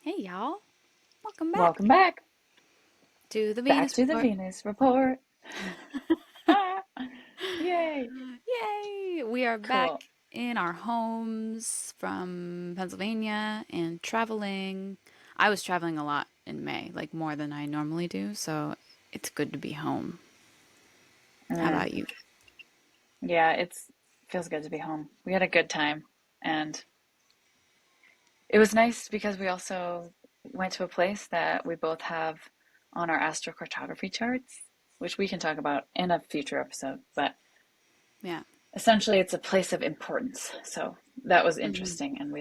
Hey y'all, welcome Welcome back back. to the Back Venus to the Report. Venus Report. Ah, yay. Yay! We are Cool. back in our homes from Pennsylvania and traveling. I was traveling a lot in May, like more than I normally do, so it's good to be home. How Mm, about you? yeah, it's feels good to be home. We had a good time and it was nice because we also went to a place that we both have on our astrocartography charts, which we can talk about in a future episode, but Yeah. essentially it's a place of importance. So that was Hmm. interesting and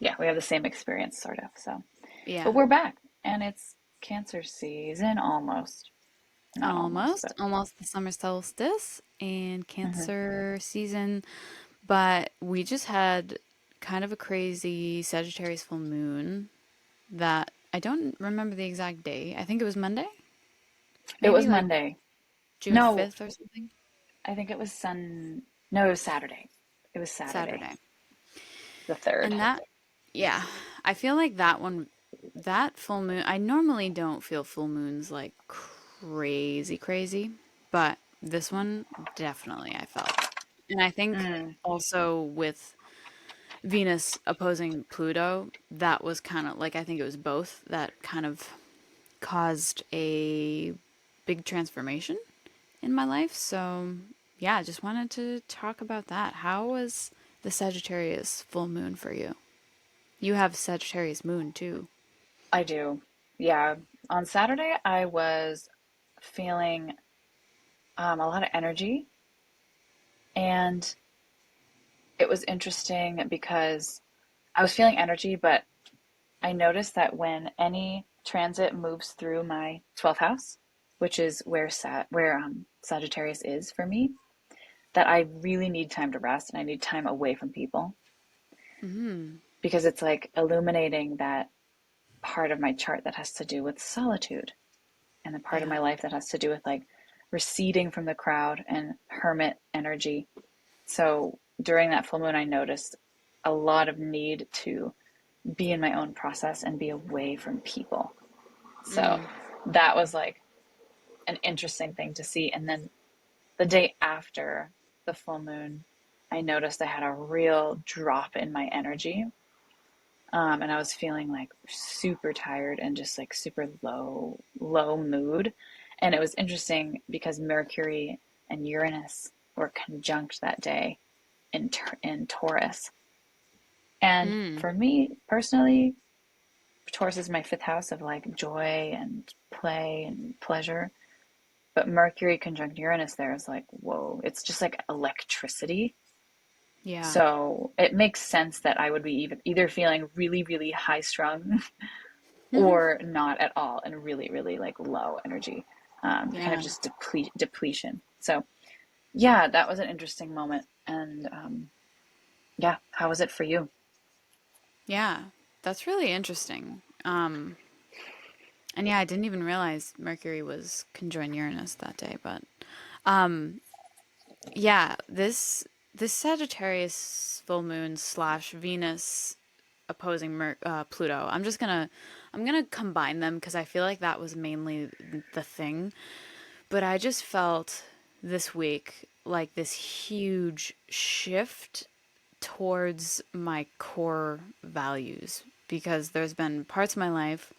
yeah, we have the same experience sort of. So, but Yeah. we're back and it's Cancer season almost. Not almost, Almost, but almost the summer solstice and mhm. Cancer season, but we just had kind of a crazy Sagittarius full moon that I don't remember the exact day. I think it was Monday, It was maybe like Monday. June No, 5th or something. I think it was No, it was Saturday. It was Saturday, Saturday. the 3rd. And that, yeah, I feel like that one, that full moon, I normally don't feel full moons like crazy, crazy, but this one definitely I felt. And I think Mm, also with Venus opposing Pluto, that was kind of like, I think it was both that kind of caused a big transformation in my life. So, yeah, I just wanted to talk about that. How was the Sagittarius full moon for you? You have Sagittarius moon too. I do. Yeah. On Saturday, I was feeling a lot of energy, and it was interesting because I was feeling energy, but I noticed that when any transit moves through my 12th house, which is where Sagittarius is for me, that I really need time to rest and I need time away from people Hmm. because it's like illuminating that part of my chart that has to do with solitude and the part of Yeah. my life that has to do with like receding from the crowd and hermit energy. So during that full moon, I noticed a lot of need to be in my own process and be away from people. So Mm. that was like an interesting thing to see. And then the day after the full moon, I noticed I had a real drop in my energy. And I was feeling like super tired and just like super low mood. And it was interesting because Mercury and Uranus were conjunct that day in Taurus. And Mm. for me personally, Taurus is my fifth house of like joy and play and pleasure. But Mercury conjunct Uranus there is like, whoa, it's just like electricity. Yeah. So it makes sense that I would be either feeling really, really high strung or not at all and really, really like low energy, kind of Yeah. just depletion. So yeah, that was an interesting moment. And yeah, how was it for you? Yeah. That's really interesting. And yeah, I didn't even realize Mercury was conjoined Uranus that day, but um yeah, this Sagittarius full moon slash Venus opposing Pluto. I'm gonna combine them because I feel like that was mainly the thing. But I just felt this week like this huge shift towards my core values because there's been parts of my life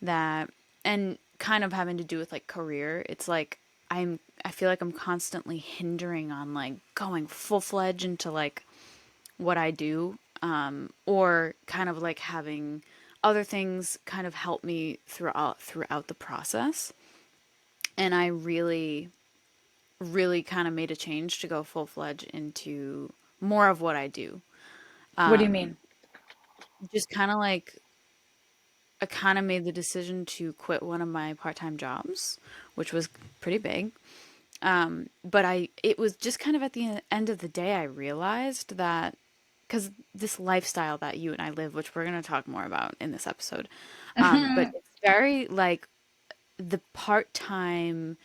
that and kind of having to do with like career. It's like I feel like I'm constantly hindering on like going full fledged into like what I do, or kind of like having other things kind of help me throughout the process. And I really kind of made a change to go full fledged into more of what I do. What do you mean? Just kind of like I kind of made the decision to quit one of my part-time jobs, which was pretty big. But it was just kind of at the end of the day, I realized that because this lifestyle that you and I live, which we're going to talk more about in this episode, but it's very like the part-time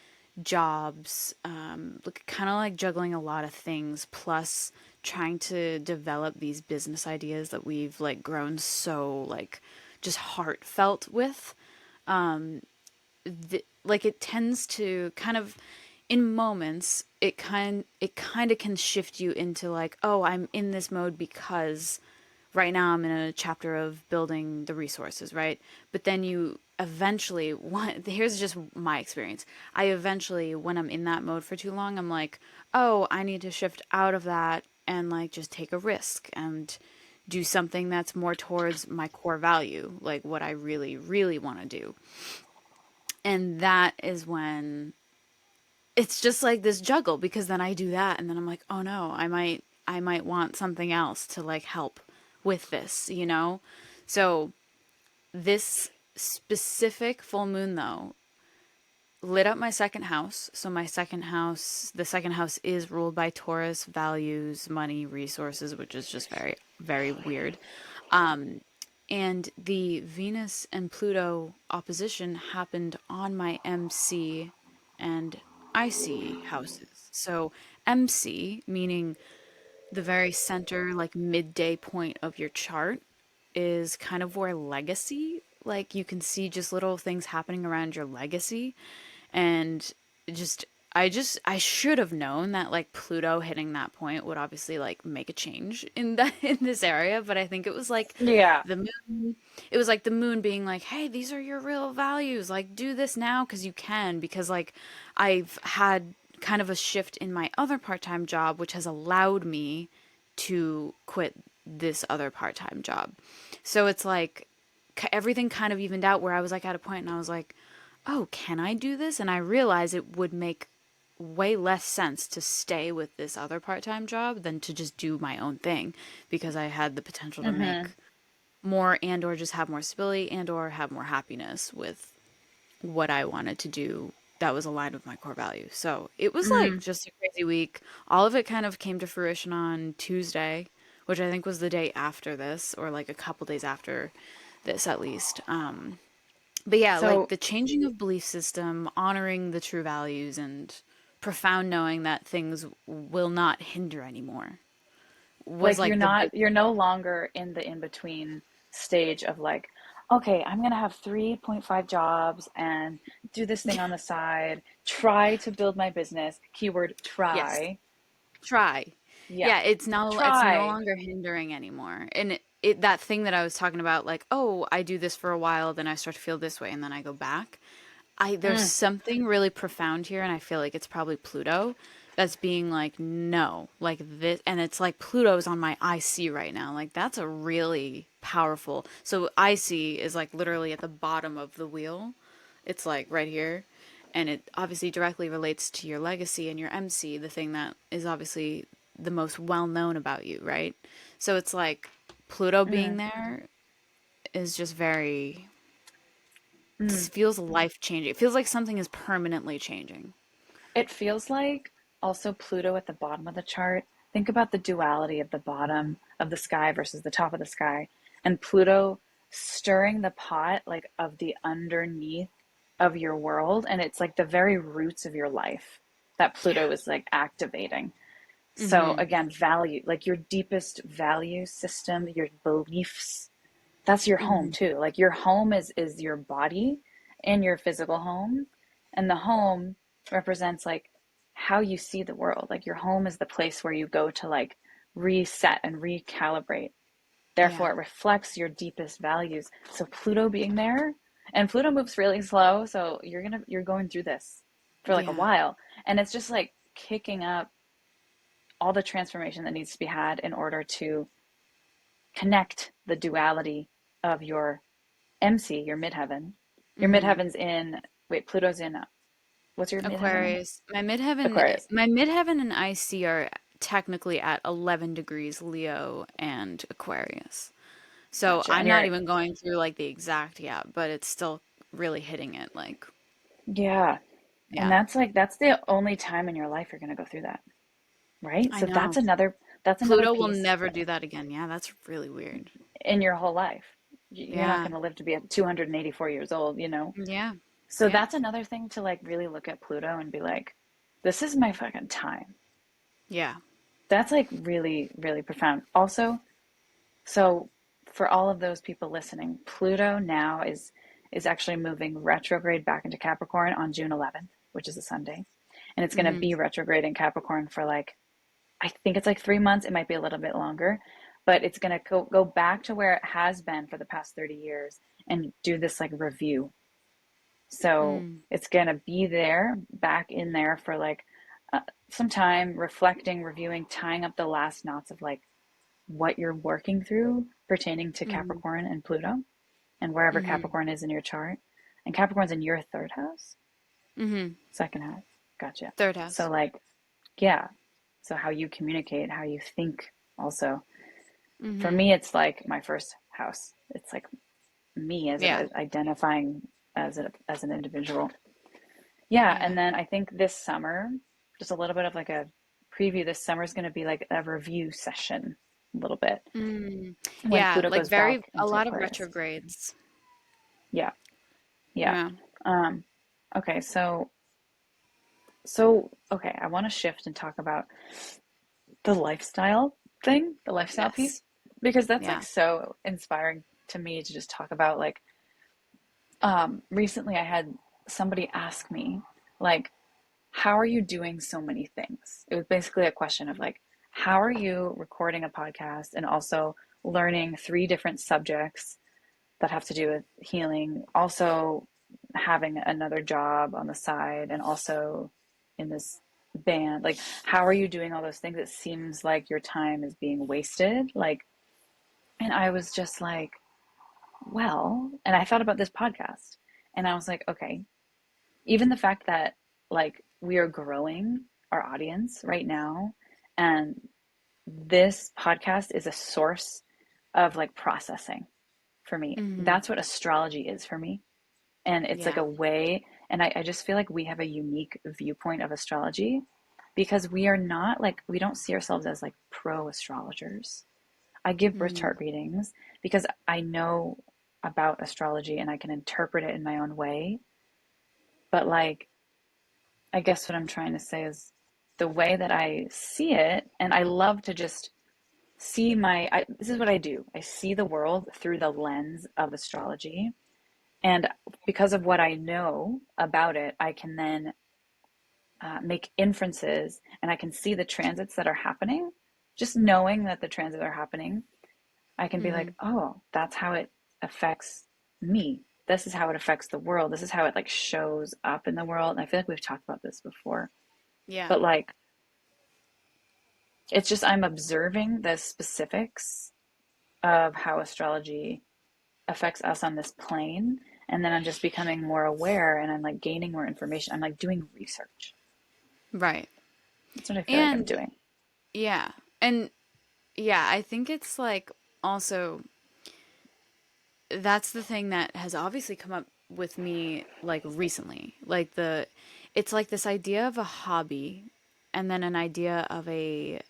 jobs, kind of like juggling a lot of things, plus trying to develop these business ideas that we've like grown so like just heartfelt with, like it tends to kind of in moments it kind of can shift you into like, oh, I'm in this mode because right now I'm in a chapter of building the resources, right? But then you eventually want, here's just my experience. I eventually, when I'm in that mode for too long, I'm like, oh, I need to shift out of that and like just take a risk and do something that's more towards my core value, like what I really, really want to do. And that is when it's just like this juggle because then I do that and then I'm like, oh no, I might want something else to like help with this, you know? So this specific full moon though lit up my second house. So my second house, the second house is ruled by Taurus, values, money, resources, which is just very, very weird. And the Venus and Pluto opposition happened on my MC and IC houses. So MC, meaning the very center, like midday point of your chart, is kind of where legacy, like you can see just little things happening around your legacy. And just I should have known that like Pluto hitting that point would obviously like make a change in that in this area, but I think it was like Yeah. the moon, it was like the moon being like, "Hey, these are your real values. Like do this now because you can." Because like I've had kind of a shift in my other part-time job which has allowed me to quit this other part-time job. So it's like everything kind of evened out where I was like at a point and I was like, oh, can I do this? And I realized it would make way less sense to stay with this other part-time job than to just do my own thing because I had the potential to make Mm-hmm. more and or just have more stability and or have more happiness with what I wanted to do that was aligned with my core values. So it was like Mm-hmm. just a crazy week. All of it kind of came to fruition on Tuesday, which I think was the day after this, or like a couple days after this at least. But yeah, like So, the changing of belief system, honoring the true values, and profound knowing that things will not hinder anymore was like, like the big. you're no longer in the in-between stage of like, okay, I'm gonna have 3.5 jobs and do this thing on the side, try to build my business. Keyword Yes, try. try. Yeah. Yeah, it's no Try. longer hindering anymore. And it that thing that I was talking about, like, oh, I do this for a while, then I start to feel this way, and then I go back. I There's Mm, something really profound here, and I feel like it's probably Pluto that's being like, no, like this, and it's like Pluto's on my IC right now. Like that's a really powerful. So IC is like literally at the bottom of the wheel. It's like right here, and it obviously directly relates to your legacy and your MC, the thing that is obviously the most well known about you, right? So it's like Pluto being mm, there is just very mm. feels life changing. It feels like something is permanently changing. It feels like also Pluto at the bottom of the chart. Think about the duality of the bottom of the sky versus the top of the sky. And Pluto stirring the pot like of the underneath of your world. And it's like the very roots of your life that Yeah. Pluto is like activating. So Mm-hmm. again, value, like your deepest value system, your beliefs, that's your home Mm-hmm. too. Like your home is your body and your physical home, and the home represents like how you see the world. Like your home is the place where you go to like reset and recalibrate. Yeah. Therefore it reflects your deepest values. So Pluto being there, and Pluto moves really slow, so you're going through this for like a Yeah. while, and it's just like kicking up all the transformation that needs to be had in order to connect the duality of your MC, your midheaven. Your Mm-hmm. midheaven's in, wait, Pluto's in, what's your midheaven in? Aquarius. Aquarius. My midheaven and IC are technically at 11 degrees Leo and Aquarius. So Gotcha. I'm And not you're, even going through like the exact, yeah, but it's still really hitting it. Like, yeah. And yeah, that's the only time in your life you're going to go through that, right? I So know. that's another Pluto will piece never do that again. Yeah, that's really weird. in your whole life. You're not Yeah. going to live to be 284 years old, Yeah. So Yep. that's another thing to like really look at Pluto and be like, this is my fucking time. Yeah. That's like really, really profound. Also, so for all of those people listening, Pluto now is actually moving retrograde back into Capricorn on June 11th, which is a Sunday. And it's going to Mm-hmm. be retrograde in Capricorn for like, I think it's like 3 months. It might be a little bit longer, but it's going to go back to where it has been for the past 30 years and do this like review. So Mm. it's going to be there, back in there for like uh, some time, reflecting, reviewing, tying up the last knots of like what you're working through pertaining to Mm-hmm. Capricorn and Pluto and wherever Mm-hmm. Capricorn is in your chart. And Capricorn's in your third house, Mm-hmm. second house. Gotcha. Third So, house. like, yeah. So, how you communicate, how you think, also. For Mm-hmm. me, it's like my first house. It's like me as Yeah. identifying as an individual. Yeah. Yeah. And then I think this summer, just a little bit of like a preview, this summer is going to be like a review session, a little bit Mm. when Yeah, Pluto like goes back very a into lot of Aquarius. retrogrades. Yeah. Yeah. Yeah. Um, okay, okay, I want to shift and talk about the lifestyle thing, the lifestyle Yes. piece, because that's like Yeah. so inspiring to me to just talk about like recently I had somebody ask me like how are you doing so many things? It was basically a question of like how are you recording a podcast and also learning three different subjects that have to do with healing, also having another job on the side, and also in this band. Like, how are you doing all those things? It seems like your time is being wasted. Like, and I was just like, well, and I thought about this podcast and I was like, okay, even the fact that like we are growing our audience right now and this podcast is a source of like processing for me. Mm-hmm. That's what astrology is for me. And it's like Yeah. a way, and I just feel like we have a unique viewpoint of astrology because we are not like, we don't see ourselves as like pro astrologers. I give birth Mm-hmm. chart readings because I know about astrology and I can interpret it in my own way. But like, I guess what I'm trying to say is the way that I see it, and I love to just see this is what I do. I see the world through the lens of astrology. And because of what I know about it, I can then make inferences and I can see the transits that are happening. Just knowing that the transits are happening, I can be Mm-hmm. like, oh, that's how it affects me. This is how it affects the world. This is how it like shows up in the world. And I feel like we've talked about this before, Yeah. but like, it's just I'm observing the specifics of how astrology affects us on this plane. And then I'm just becoming more aware and I'm like gaining more information. I'm like doing research. Right. That's what I feel like I'm And doing. yeah. And yeah, I think it's like also that's the thing that has obviously come up with me like recently. Like it's like this idea of a hobby and then an idea of a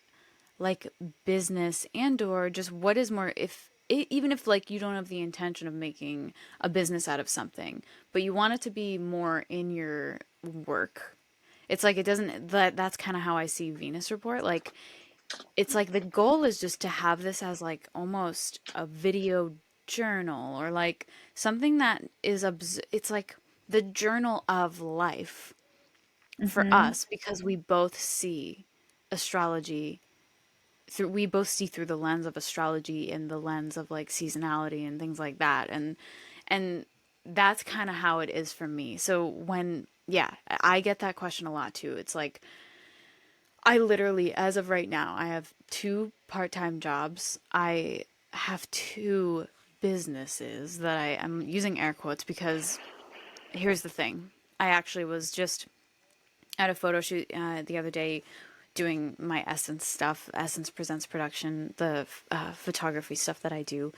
like business and or just what is more if even if like you don't have the intention of making a business out of something, but you want it to be more in your work. It's like it doesn't that's kind of how I see Venus report. Like it's like the goal is just to have this as like almost a video journal or like something that is it's like the journal of life for Mm-hmm. us because we both see astrology through we both see through the lens of astrology and the lens of like seasonality and things like that and that's kind of how it is for me. So when yeah, I get that question a lot too. It's like I literally, as of right now, I have two part-time jobs. I have two businesses that I'm using air quotes because here's the thing. I actually was just at a photo shoot the other day doing my Essence stuff, Essence Presents Production, the photography stuff that I do.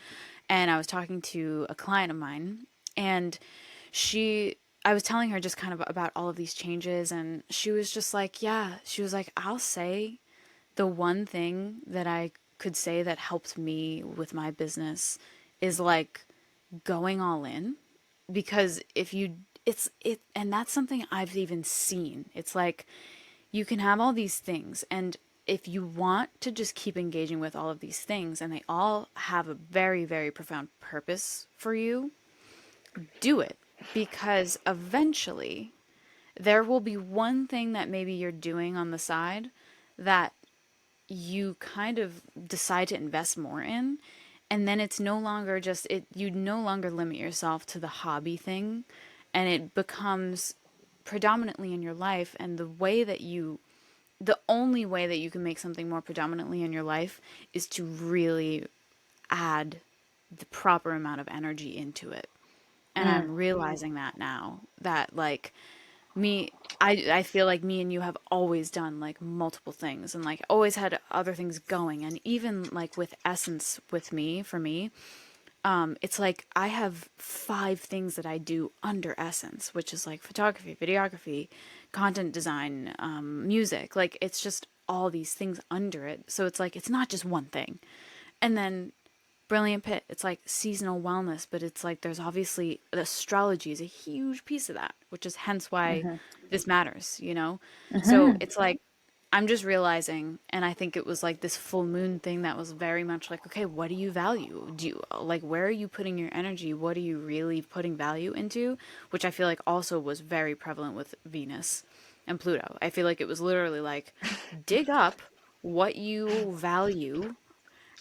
And I was talking to a client of mine, and I was telling her just kind of about all of these changes, and she was just like, yeah, she was like, I'll say the one thing that I could say that helped me with my business is like going all in because if you and that's something I've even seen. It's like you can have all these things and if you want to just keep engaging with all of these things and they all have a very, very profound purpose for you, do it. Because eventually there will be one thing that maybe you're doing on the side that you kind of decide to invest more in, and then it's no longer just it you no longer limit yourself to the hobby thing, and it becomes predominantly in your life. And the only way that you can make something more predominantly in your life is to really add the proper amount of energy into it. And Mm, I'm realizing that now, that like me I feel like me and you have always done like multiple things and like always had other things going. And even like with Essence, with me, for me, it's like I have 5 things that I do under Essence, which is like photography, videography, content design, music. Like it's just all these things under it. So it's like it's not just one thing. And then Brilliant Pit, it's like seasonal wellness, but it's like there's obviously astrology is a huge piece of that, which is hence why mm-hmm, this matters, you know? So mm-hmm. it's like I'm just realizing, and I think it was like this full moon thing that was very much like, okay, what do you value? Do you like, where are you putting your energy? What are you really putting value into? Which I feel like also was very prevalent with Venus and Pluto. I feel like it was literally like, dig up what you value,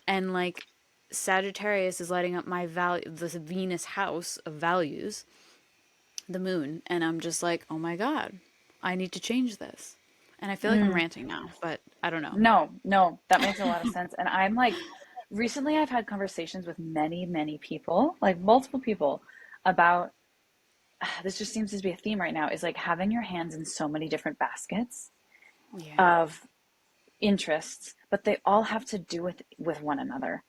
and like Sagittarius is lighting up my value, this Venus house of values, the moon, and I'm just like, oh my god, I need to change this. And I feel like I'm Mm. ranting now, but I don't know. No, no, that makes a lot of sense. And I'm like, recently I've had conversations with many, many people, like multiple people, about this just seems to be a theme right now, is like having your hands in so many different baskets Yeah, of interests, but they all have to do with one another.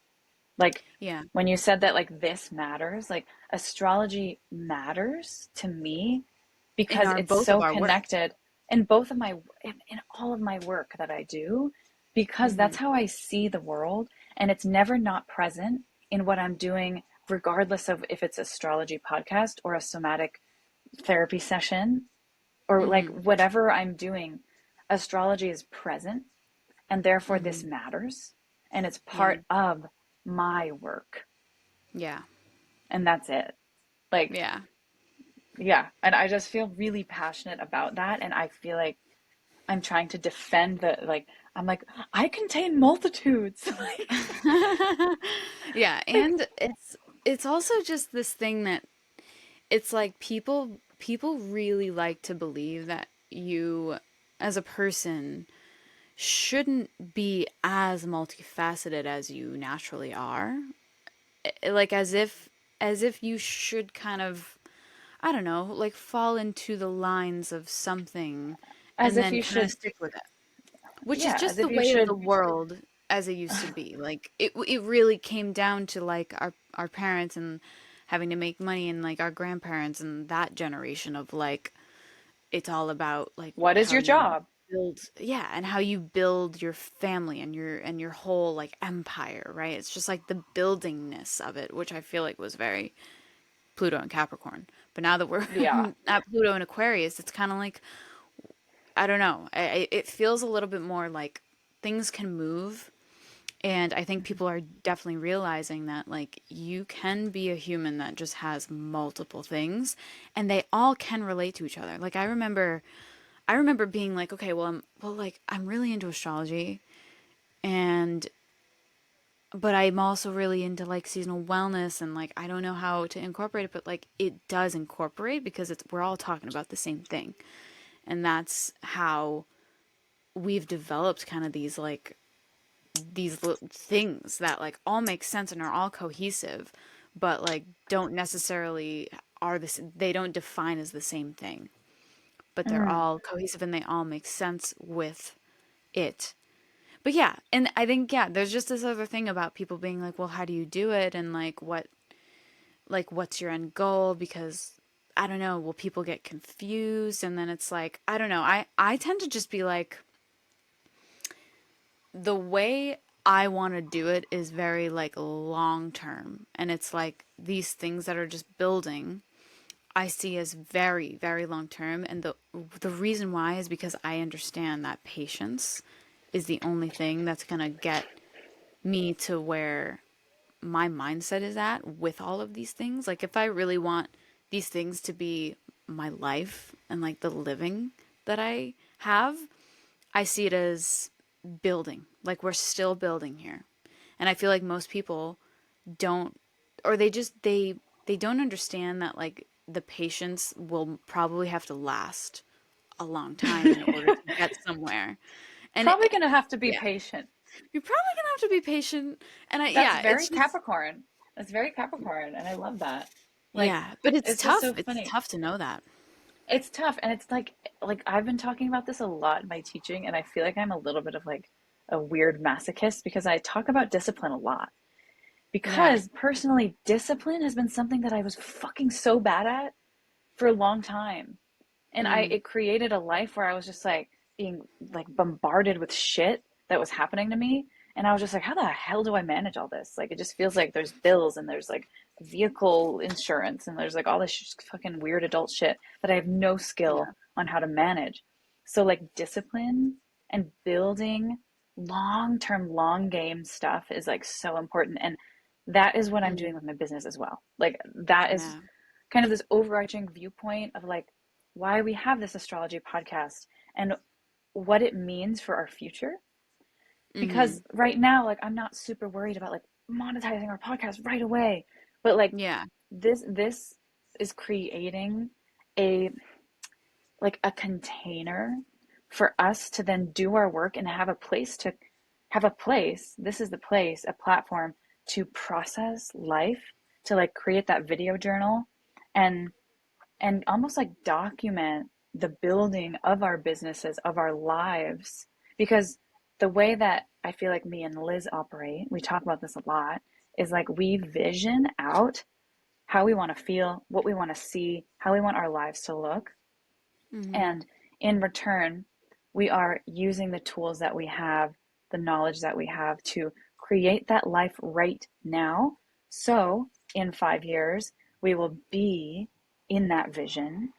Like yeah. when you said that like this matters, like astrology matters to me In because our it's both of so our work. connected in both of my in all of my work that I do, because Mm-hmm. that's how I see the world, and it's never not present in what I'm doing, regardless of if it's astrology podcast or a somatic therapy session or like Mm-hmm. whatever I'm doing. Astrology is present, and therefore Mm-hmm. this matters, and it's Yeah. part of my work, Yeah. and that's it. Like, Yeah. yeah, and I just feel really passionate about that, and I feel like I'm trying to defend the like I'm like I contain multitudes. Yeah, Like and it's also just this thing that it's like people really like to believe that you as a person shouldn't be as multifaceted as you naturally are. Like as if you should kind of, I don't know, like fall into the lines of something as and if then you kind of should, stick with it, which is yeah, as just the if you way of the should. world as it used to be. Like it really came down to like our parents and having to make money, and like our grandparents and that generation of like it's all about like What is how your you job? build, yeah, and how you build your family and your whole like empire, right? It's just like the buildingness of it, which I feel like was very Pluto and Capricorn. But now that we're Yeah. at Pluto and Aquarius, it's kind of like, I don't know. It feels a little bit more like things can move. And I think people are definitely realizing that like you can be a human that just has multiple things and they all can relate to each other. Like I remember being like, okay, like I'm really into astrology, and but I'm also really into like seasonal wellness, and like I don't know how to incorporate it, but like it does incorporate because it's we're all talking about the same thing. And that's how we've developed kind of these things that like all make sense and are all cohesive, but like don't necessarily are this they don't define as the same thing, but they're Mm. all cohesive and they all make sense with it. But yeah, and I think yeah, there's just this other thing about people being like, well, how do you do it, and like what's your end goal? Because I don't know, will people get confused? And then it's like, I don't know. I tend to just be like, the way I want to do it is very like long term, and it's like these things that are just building I see as very, very long term. And the reason why is because I understand that patience is the only thing that's going to get me to where my mindset is at with all of these things. Like, if I really want these things to be my life and like the living that I have, I see it as building. Like, we're still building here. And I feel like most people don't, or they don't understand that like the patience will probably have to last a long time in order to get somewhere. And Probably gonna have to be yeah, patient. you're probably gonna have to be patient. And That's yeah, very it's just, Capricorn. That's very Capricorn, and I love that. Like, yeah, but it's it's just tough. so It's funny. tough to know that. It's tough, and it's like I've been talking about this a lot in my teaching, and I feel like I'm a little bit of like a weird masochist because I talk about discipline a lot. Yeah. Because personally, discipline has been something that I was fucking so bad at for a long time. And I Mm, it created a life where I was just like being like bombarded with shit that was happening to me. And I was just like, how the hell do I manage all this? Like, it just feels like there's bills and there's like vehicle insurance and there's like all this fucking weird adult shit that I have no skill yeah. on how to manage. So, like, discipline and building long term, long game stuff is like so important. And that is what I'm Mm, doing with my business as well. Like, that is yeah. kind of this overarching viewpoint of like why we have this astrology podcast and what it means for our future. Mm-hmm. Because right now, like, I'm not super worried about like monetizing our podcast right away, but like Yeah. this is creating a like a container for us to then do our work and have a place. This is the place, a platform to process life, to like create that video journal and almost like document the building of our businesses, of our lives. Because the way that I feel like me and Liz operate, we talk about this a lot, is like we vision out how we want to feel, what we want to see, how we want our lives to look. Mm-hmm. And in return, we are using the tools that we have, the knowledge that we have to create that life right now. So in 5 years, we will be in that vision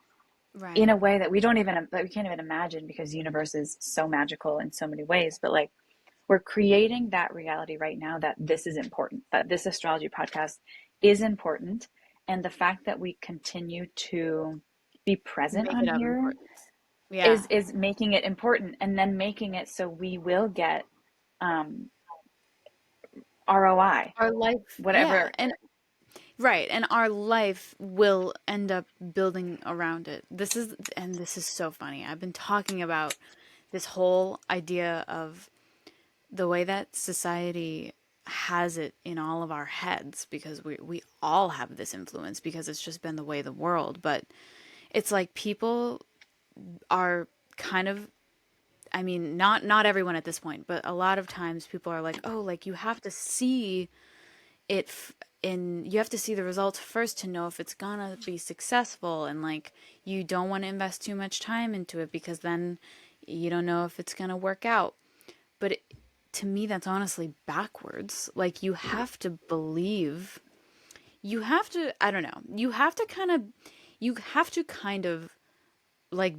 in Right. a way that we can't even imagine because the universe is so magical in so many ways. But like, we're creating that reality right now that this is important, that this astrology podcast is important. And the fact that we continue to be present Make on it of here importance. Yeah. is making it important and then making it so we will get um, ROI, Our life, yeah. whatever. And right, and our life will end up building around it. This is so funny. I've been talking about this whole idea of the way that society has it in all of our heads because we all have this influence because it's just been the way of the world. But it's like people are kind of, I mean, not everyone at this point, but a lot of times people are like, "Oh, like you have to see it in you have to see the results first to know if it's gonna be successful, and like you don't want to invest too much time into it because then you don't know if it's gonna work out." But to me, that's honestly backwards. Like, you have to, I don't know, you have to kind of like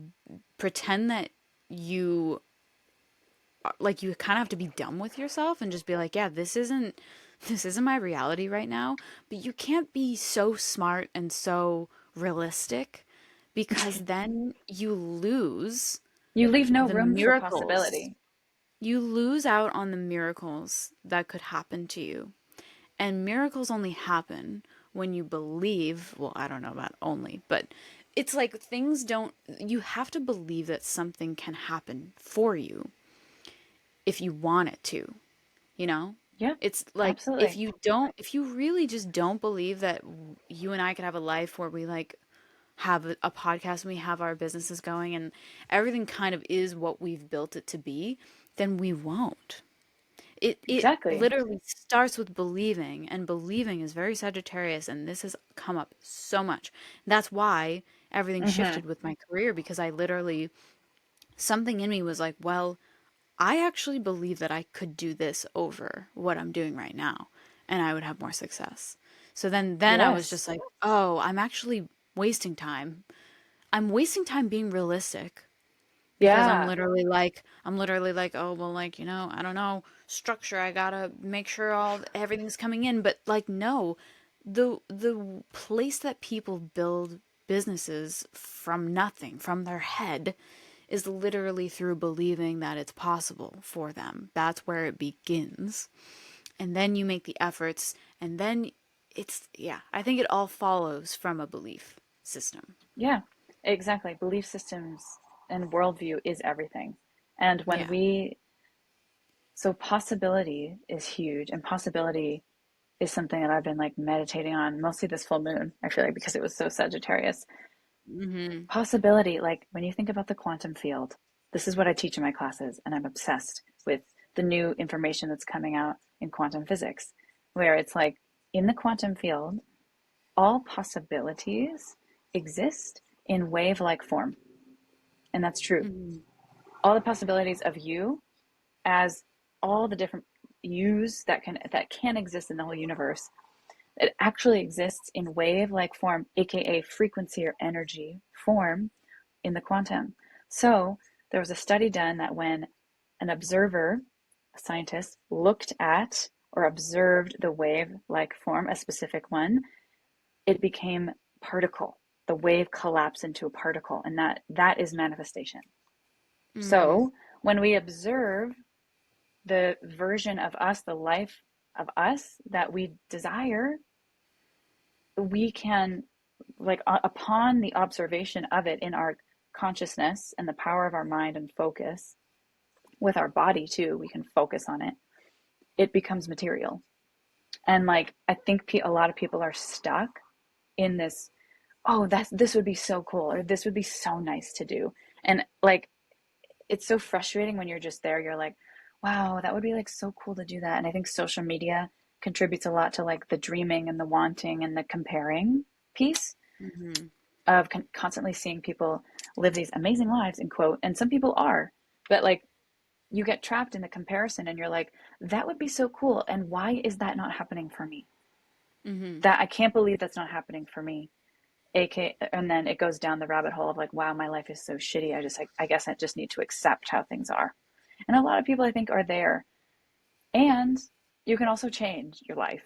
pretend that you like you kind of have to be done with yourself and just be like, yeah, this isn't my reality right now, but you can't be so smart and so realistic because then you lose You leave no the room for miracles. possibility. You lose out on the miracles that could happen to you. And miracles only happen when you believe, well, I don't know about only, but it's like things don't, you have to believe that something can happen for you if you want it to, you know? Yeah, It's like absolutely. if you really just don't believe that you and I could have a life where we like have a podcast and we have our businesses going and everything kind of is what we've built it to be, then we won't. It Exactly. literally starts with believing, and believing is very Sagittarius, and this has come up so much. That's why everything Mm-hmm. shifted with my career because I literally something in me was like, well, I actually believe that I could do this over what I'm doing right now and I would have more success. So then I was Yes. just like, "Oh, I'm actually wasting time. I'm wasting time being realistic because Yeah. I'm literally like, oh well, like, I don't know, structure, I gotta make sure everything's coming in. But like, no, the place that people build businesses from nothing, from their head, is literally through believing that it's possible for them. That's where it begins. And then you make the efforts, and then yeah, I think it all follows from a belief system. Yeah, exactly. Belief systems and worldview is everything. And when Yeah. we, so possibility is huge, and possibility is something that I've been like meditating on mostly this full moon, I feel like, because it was so Sagittarius. Mm-hmm. Possibility, like when you think about the quantum field, this is what I teach in my classes, and I'm obsessed with the new information that's coming out in quantum physics, where it's like in the quantum field, all possibilities exist in wave like form. And that's true. Mm-hmm. All the possibilities of you as all the different yous that can exist in the whole universe, it actually exists in wave like form, aka frequency or energy form in the quantum. So there was a study done that when an observer, a scientist, looked at or observed the wave like form, a specific one, it became particle. The wave collapsed into a particle, and that is manifestation. Mm-hmm. So when we observe the version of us, the life of us that we desire, we can, like, upon the observation of it in our consciousness and the power of our mind and focus with our body too, we can focus on it. It becomes material. And like, I think a lot of people are stuck in this, oh, this would be so cool, or this would be so nice to do. And like, it's so frustrating when you're just there. You're like, wow, that would be like so cool to do that. And I think social media contributes a lot to like the dreaming and the wanting and the comparing piece Mm-hmm. of constantly seeing people live these amazing lives, in quote. And some people are, but like you get trapped in the comparison and you're like, that would be so cool. And why is that not happening for me? Mm-hmm. That I can't believe that's not happening for me. AK, and then it goes down the rabbit hole of like, wow, my life is so shitty. I guess I just need to accept how things are. And a lot of people I think are there. And you can also change your life.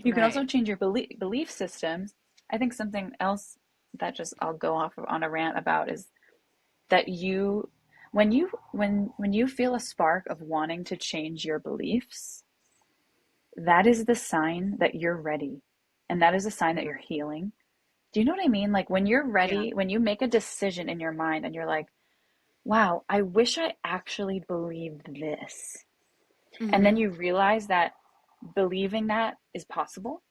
You can also Right. change your belief systems. I think something else that just I'll go off on a rant about is that when you feel a spark of wanting to change your beliefs, that is the sign that you're ready. And that is a sign that you're healing. Do you know what I mean? Like when you're Yeah. ready, when you make a decision in your mind and you're like, wow, I wish I actually believed this. And then Mm-hmm. you realize that believing that is possible,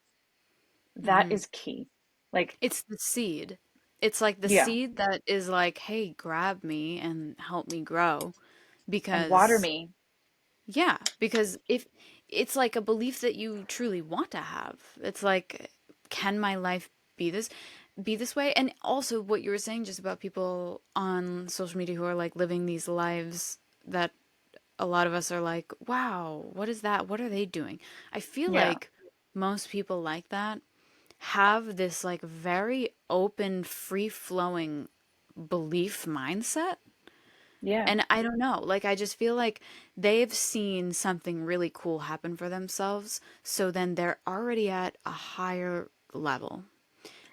that Mm-hmm. is key. Like, It's the seed. It's like the yeah, seed that is like, hey, grab me and help me grow. and water Because, me. yeah, because if it's like a belief that you truly want to have, it's like, can my life be this way? And also what you were saying just about people on social media who are like living these lives that a lot of us are like, wow, what is that? What are they doing? I feel Yeah, like most people like that have this like very open, free flowing belief mindset. yeah. And I don't know, like I just feel like they've seen something really cool happen for themselves. So then they're already at a higher level.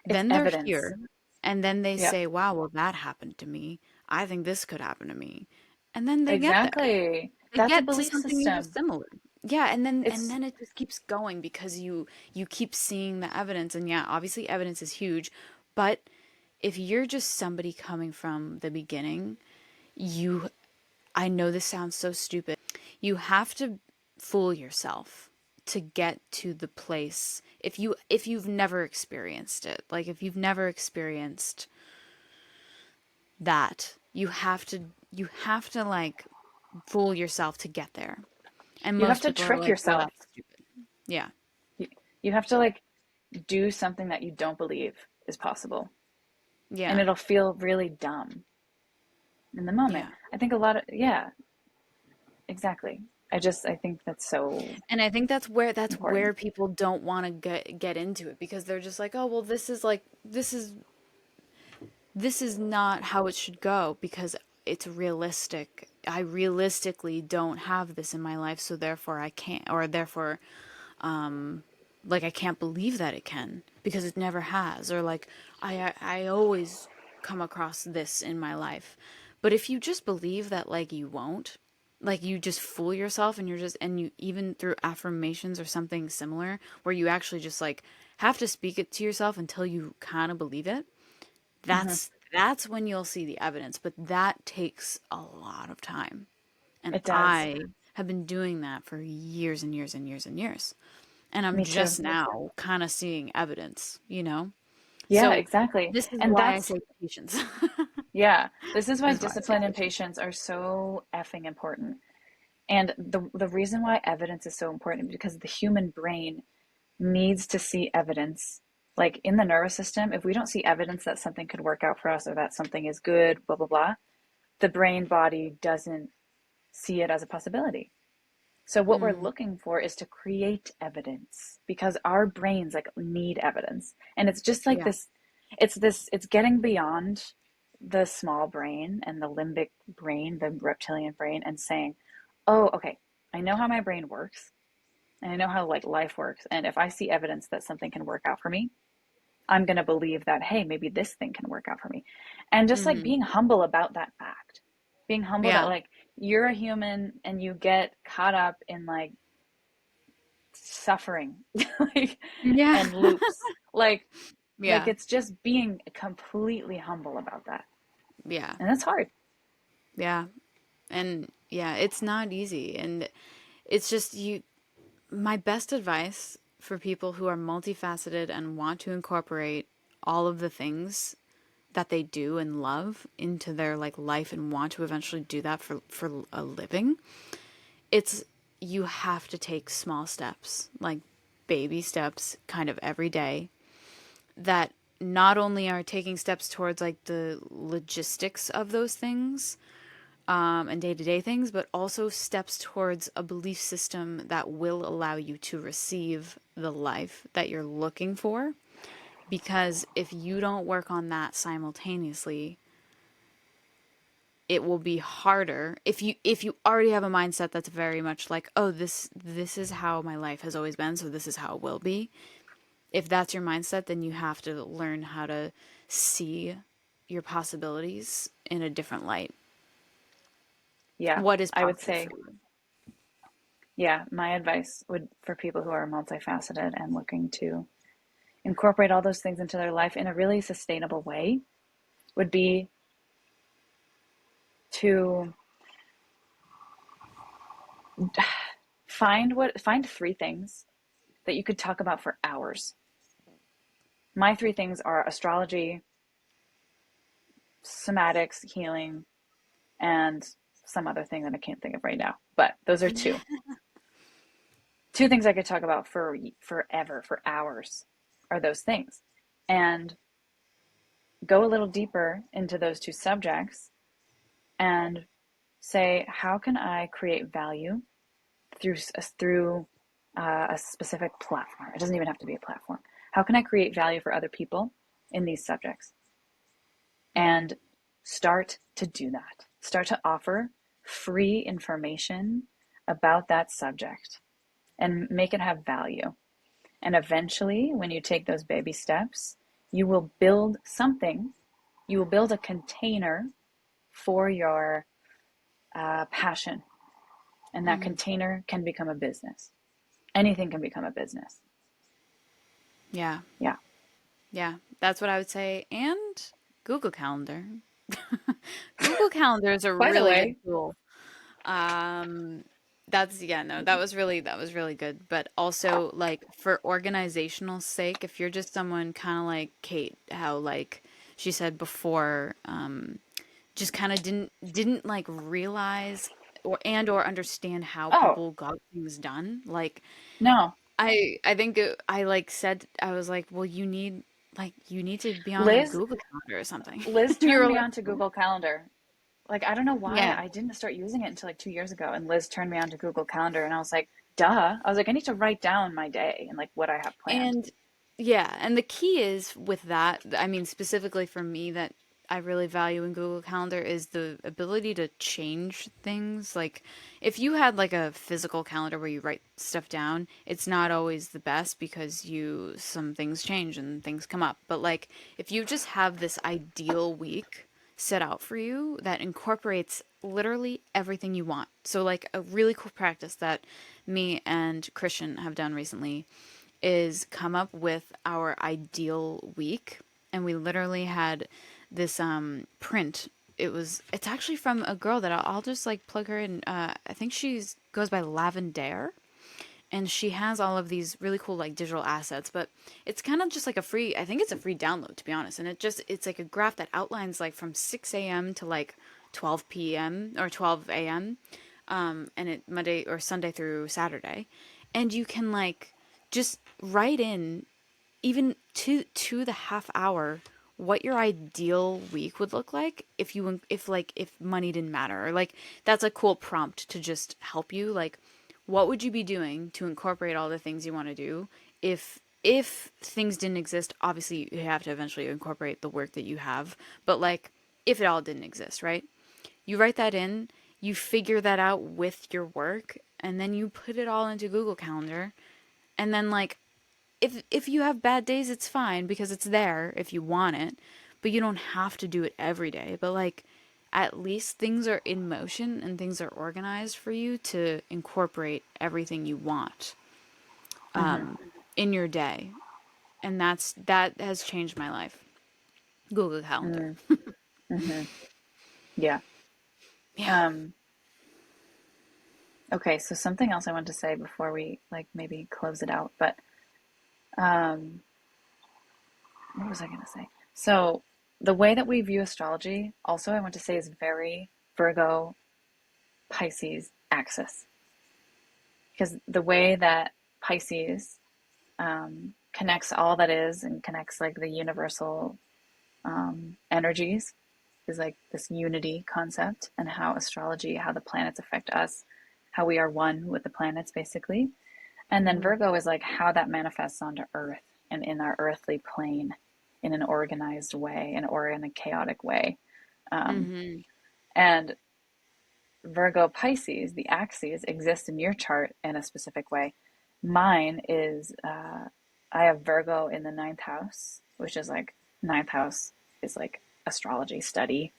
It's Then they're evidence. here. And then they Yep, say, wow, well, that happened to me. I think this could happen to me. And then they get there. exactly. They That's a get to belief something even system. similar. Yeah, and It's, then it just keeps going because you keep seeing the evidence. And yeah, obviously evidence is huge, but if you're just somebody coming from the beginning, you I know this sounds so stupid. You have to fool yourself to get to the place if you've never experienced it. Like if you've never experienced that, you have to like fool yourself to get there. And you have most to people are trick like, well, yourself. that's stupid. Yeah. You, you have to like do something that you don't believe is possible. And Yeah. it'll feel really dumb in the moment. Yeah. I think a lot of, yeah, exactly. I think that's so And I think that's where important. people don't want to get into it because they're just like, "Oh, well this is not how it should go because it's realistic. I realistically don't have this in my life, so therefore I can't, or therefore, like, I can't believe that it can because it never has, or like I always come across this in my life. But if you just believe that, like, you won't, like, you just fool yourself, and you're just, and you, even through affirmations or something similar where you actually just like have to speak it to yourself until you kind of believe it, Hmm. that's when you'll see the evidence. But that takes a lot of time, and It does. I have been doing that for years and years and years and years, and I'm Me too. just now kind of seeing evidence, you know? Yeah, So exactly. this is And why I that's, say patience. yeah, this is why This is why I say discipline and patience. patience are so effing important. And the reason why evidence is so important is because the human brain needs to see evidence. Like in the nervous system, if we don't see evidence that something could work out for us or that something is good, blah, blah, blah, the brain body doesn't see it as a possibility. So what we're Mm, looking for is to create evidence because our brains like need evidence. And it's just like yeah. this, it's getting beyond the small brain and the limbic brain, the reptilian brain, and saying, oh, okay, I know how my brain works and I know how like life works. And if I see evidence that something can work out for me, I'm going to believe that, hey, maybe this thing can work out for me. And just like Hmm. being humble about that fact, being humble that Yeah. like you're a human and you get caught up in like suffering like Yeah. and loops. Like Yeah. it's just being completely humble about that. Yeah. And that's hard. Yeah. And yeah, it's not easy. And it's just you, my best advice for people who are multifaceted and want to incorporate all of the things that they do and love into their like life and want to eventually do that for a living, it's, you have to take small steps, like baby steps kind of every day, that not only are taking steps towards like the logistics of those things, and day-to-day things, but also steps towards a belief system that will allow you to receive the life that you're looking for. Because if you don't work on that simultaneously, it will be harder. If you already have a mindset that's very much like, oh, this is how my life has always been, so this is how it will be. If that's your mindset, then you have to learn how to see your possibilities in a different light. Yeah, What is I would possible for say, you? yeah, my advice would for people who are multifaceted and looking to incorporate all those things into their life in a really sustainable way would be to find three things that you could talk about for hours. My three things are astrology, somatics, healing, and some other thing that I can't think of right now. But those are two. Two things I could talk about for forever, for hours, are those things. And go a little deeper into those two subjects and say, how can I create value through a specific platform? It doesn't even have to be a platform. How can I create value for other people in these subjects? Mm, And start to do that. Start to offer free information about that subject and make it have value. And eventually, when you take those baby steps, you will build something, you will build a container for your passion. And that mm-hmm. container can become a business. Anything can become a business. Yeah. Yeah. Yeah, that's what I would say. And Google Calendar. Google Calendar is a By the really good way, tool. Um, that's, yeah, no, that was really good. But also, like, for organizational sake, if you're just someone kind of like Kate, how like she said before, just kind of didn't like realize or understand how oh, people got things done. Like, no. I think I like said, I was like, well, you need to be on like Liz, Google Calendar or something. Liz You turned were me like, on to Google Calendar. Like, I don't know why yeah. I didn't start using it until like 2 years ago. And Liz turned me on to Google Calendar. And I was like, duh. I was like, I need to write down my day and like what I have planned. And yeah, and the key is with that, I mean, specifically for me, that I really value in Google Calendar is the ability to change things. Like if you had like a physical calendar where you write stuff down, it's not always the best because you some things change and things come up. But like if you just have this ideal week set out for you that incorporates literally everything you want. So like a really cool practice that me and Christian have done recently is come up with our ideal week, and we literally had this print. It's actually from a girl that I'll just like plug her in. I think she's goes by Lavendare, and she has all of these really cool like digital assets, but it's kind of just like a free, I think it's a free download to be honest, and it's like a graph that outlines like from 6 a.m. to like 12 p.m. or 12 a.m. And it Monday or Sunday through Saturday, and you can like just write in even to the half hour what your ideal week would look like if money didn't matter, or like that's a cool prompt to just help you like what would you be doing to incorporate all the things you want to do if things didn't exist. Obviously you have to eventually incorporate the work that you have, but like if it all didn't exist, right? You write that in, you figure that out with your work, and then you put it all into Google Calendar. And then like if you have bad days, it's fine because it's there if you want it, but you don't have to do it every day. But like at least things are in motion and things are organized for you to incorporate everything you want Mm-hmm. in your day. And that has changed my life. Google Calendar. Mm, mm-hmm. Yeah. Yeah. Um, okay, so something else I wanted to say before we like maybe close it out, but um, what was I going to say? So the way that we view astrology, also I want to say is very Virgo Pisces axis, because the way that Pisces connects all that is and connects like the universal energies is like this unity concept, and how astrology, how the planets affect us, how we are one with the planets basically. And then Mhm. Virgo is like how that manifests onto Earth and in our earthly plane in an organized way and or in a chaotic way. Um, Mhm. and Virgo Pisces, the axes, exist in your chart in a specific way. Mine is, I have Virgo in the ninth house, which is like, ninth house is like astrology study,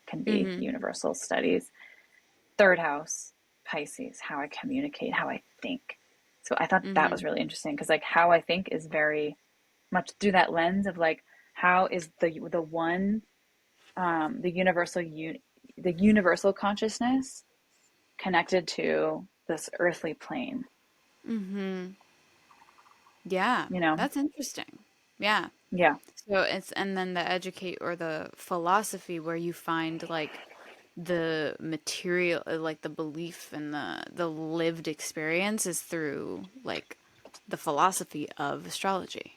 can be Mhm. universal studies. Third house, Pisces, how I communicate, how I think. So I thought that was Mhm. really interesting because like how I think is very much through that lens of like how is the one the the universal consciousness connected to this earthly plane, Mhm. Yeah, you know? that's interesting. Yeah. Yeah. So it's and then the educate or the philosophy where you find like the material like the belief and the lived experience is through like the philosophy of astrology.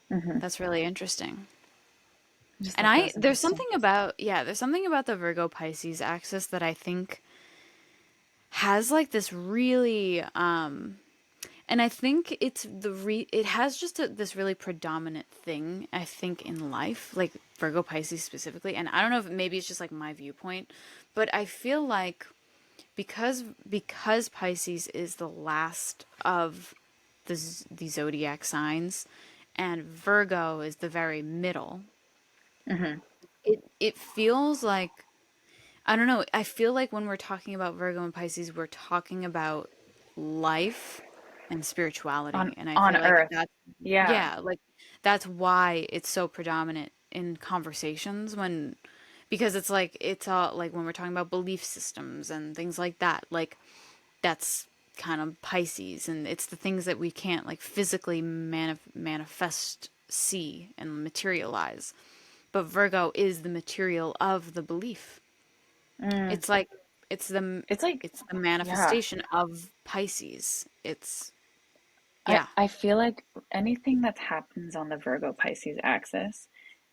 Hmm. That's really interesting. I just And thought that I was interesting. there's something about the Virgo Pisces axis that I think has like this really and I think it has just this really predominant thing I think in life, like Virgo Pisces specifically. And I don't know if maybe it's just like my viewpoint, but I feel like because Pisces is the last of the zodiac signs, and Virgo is the very middle. Hmm. It feels like I don't know. I feel like when we're talking about Virgo and Pisces, we're talking about life and spirituality, and I On feel like Earth. Yeah. yeah, like that's why it's so predominant in conversations when because it's like it's all like when we're talking about belief systems and things like that, like that's kind of Pisces, and it's the things that we can't like physically manifest, see, and materialize. But Virgo is the material of the belief. Mm. It's like it's the It's like, it's the yeah. manifestation of Pisces. It's I, yeah. I feel like anything that happens on the Virgo Pisces axis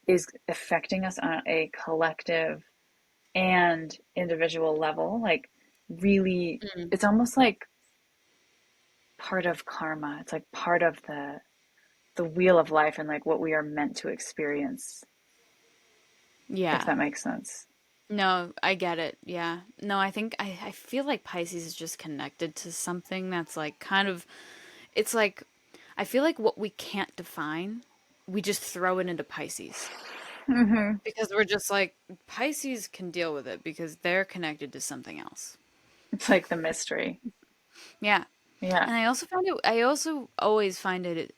is affecting us on a collective and individual level. Like, really, Mm. it's almost like part of karma. It's like part of the wheel of life and like what we are meant to experience if Yeah. that makes sense. No, I get it. Yeah. No, I think I feel like Pisces is just connected to something that's like kind of it's like I feel like what we can't define, we just throw it into Pisces. Hmm. Because we're just like Pisces can deal with it because they're connected to something else. It's like the mystery. Yeah. Yeah. And I also always find a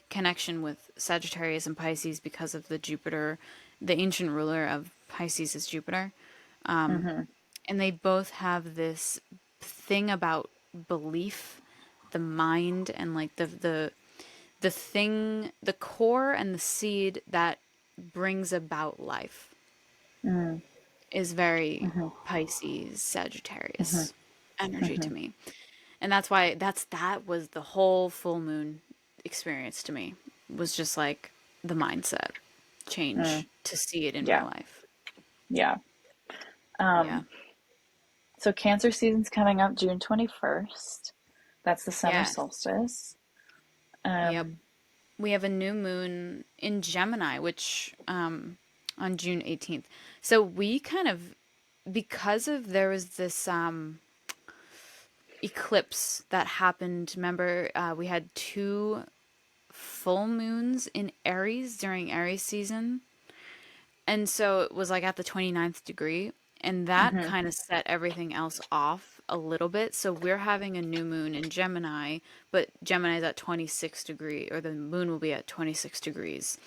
connection with Sagittarius and Pisces because of the Jupiter, the ancient ruler of Pisces is Jupiter. Hmm. And they both have this thing about belief, the mind, and like the thing, the core and the seed that brings about life Hmm. is very Hmm. Pisces, Hmm. Sagittarius energy Hmm. to me. And that's why that was the whole full moon experience to me was just like the mindset Mm. change to see it in my Yeah. life. Yeah. Yeah. Um, so Cancer season's coming up June 21st. That's the summer Yes. solstice. Yep. Um, We have a new moon in Gemini, which on June 18th. So we kind of because of there was this eclipse that happened. Remember, we had two full moons in Aries during Aries season. And so it was like at the 29th degree, and that mhm. kind of set everything else off a little bit. So we're having a new moon in Gemini, but Gemini is at 26 degree, or the moon will be at 26 degrees.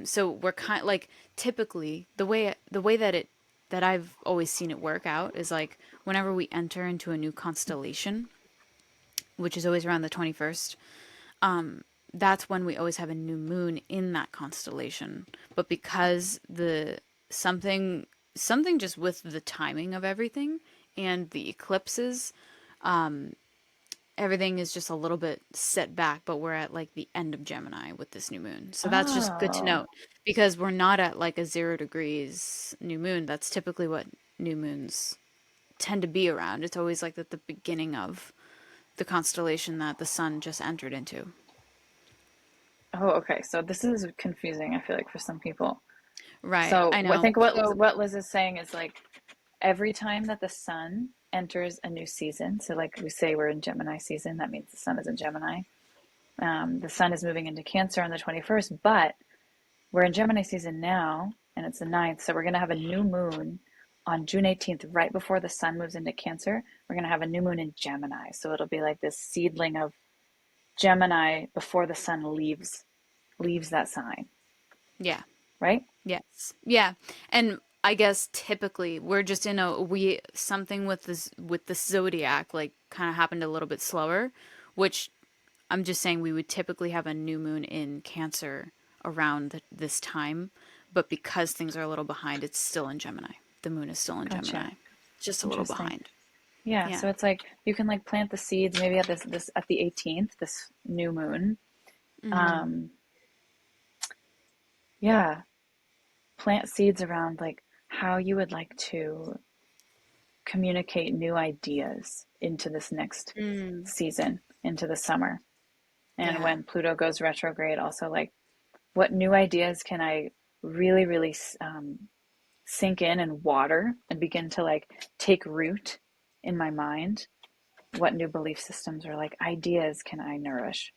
So we're kind like typically the way that I've always seen it work out is like whenever we enter into a new constellation, which is always around the 21st, that's when we always have a new moon in that constellation. But because the something something just with the timing of everything and the eclipses, everything is just a little bit set back, but we're at like the end of Gemini with this new moon. So that's just good to Oh, note because we're not at like a 0 degrees new moon. That's typically what new moons tend to be around. It's always like at the beginning of the constellation that the sun just entered into. oh, okay. So this is confusing, I feel like, for some people. Right, So I I know. think what Liz is saying is like every time that the sun enters a new season, so like we say we're in Gemini season, that means the sun is in Gemini. The sun is moving into Cancer on the 21st, but we're in Gemini season now, and it's the 9th, so we're going to have a new moon on June 18th, right before the sun moves into Cancer. We're going to have a new moon in Gemini. So it'll be like this seedling of Gemini before the sun leaves that sign, Yeah. right? Yes. Yeah. And I guess typically we're just in a we something with the zodiac like kind of happened a little bit slower, which I'm just saying we would typically have a new moon in Cancer around this time, but because things are a little behind, it's still in Gemini. The moon is still in Gotcha. Gemini. Just a little Interesting. behind. Yeah, Yeah. so it's like you can like plant the seeds maybe at this at the 18th, this new moon. Mm-hmm. Um, yeah, plant seeds around like how you would like to communicate new ideas into this next Mm. season, into the summer. And Yeah. when Pluto goes retrograde, also like what new ideas can I really sink in and water and begin to like take root in my mind? What new belief systems or like ideas can I nourish?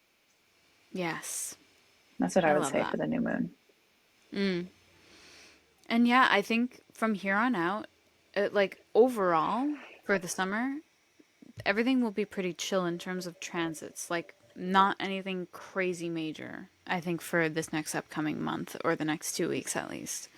Yes. That's what I I would love say that. for the new moon. Mm. And yeah, I think from here on out, like overall for the summer, everything will be pretty chill in terms of transits. Like not anything crazy major. I think for this next upcoming month or the next 2 weeks at least.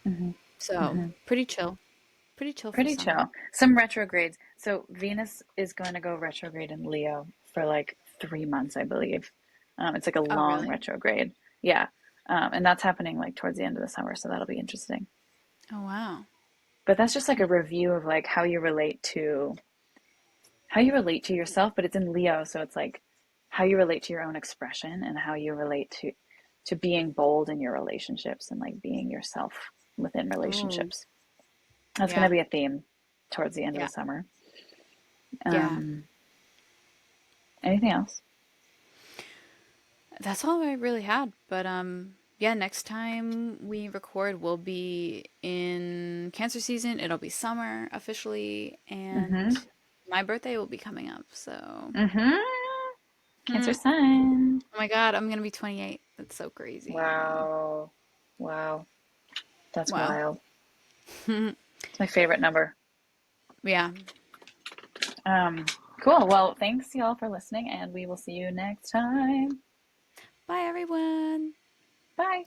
Hmm. So Hmm. pretty chill for Pretty summer. chill. Some retrogrades. So Venus is going to go retrograde in Leo for like 3 months, I believe. It's like a Oh, long really? retrograde. Yeah. And that's happening like towards the end of the summer, so that'll be interesting. Oh, wow. But that's just like a And review of like how you relate to yourself, but it's in Leo, so it's like how you relate to your own expression and how you relate to being bold in your relationships and like being yourself within oh, relationships. That's going to yeah. be a theme towards the end of the Yeah. summer. Yeah. Um, anything else? That's all I really had. But yeah, next time we record, we'll be in Cancer season. It'll be summer officially, and Mm-hmm. my birthday will be coming up. So, Mm-hmm. hmm. Cancer Sun. Oh my God, I'm gonna be 28. That's so crazy. Wow. Wow. That's Wow. wild. It's my favorite number. Yeah. Um, cool. Well, thanks y'all for listening, and we will see you next time. Bye, everyone. Bye.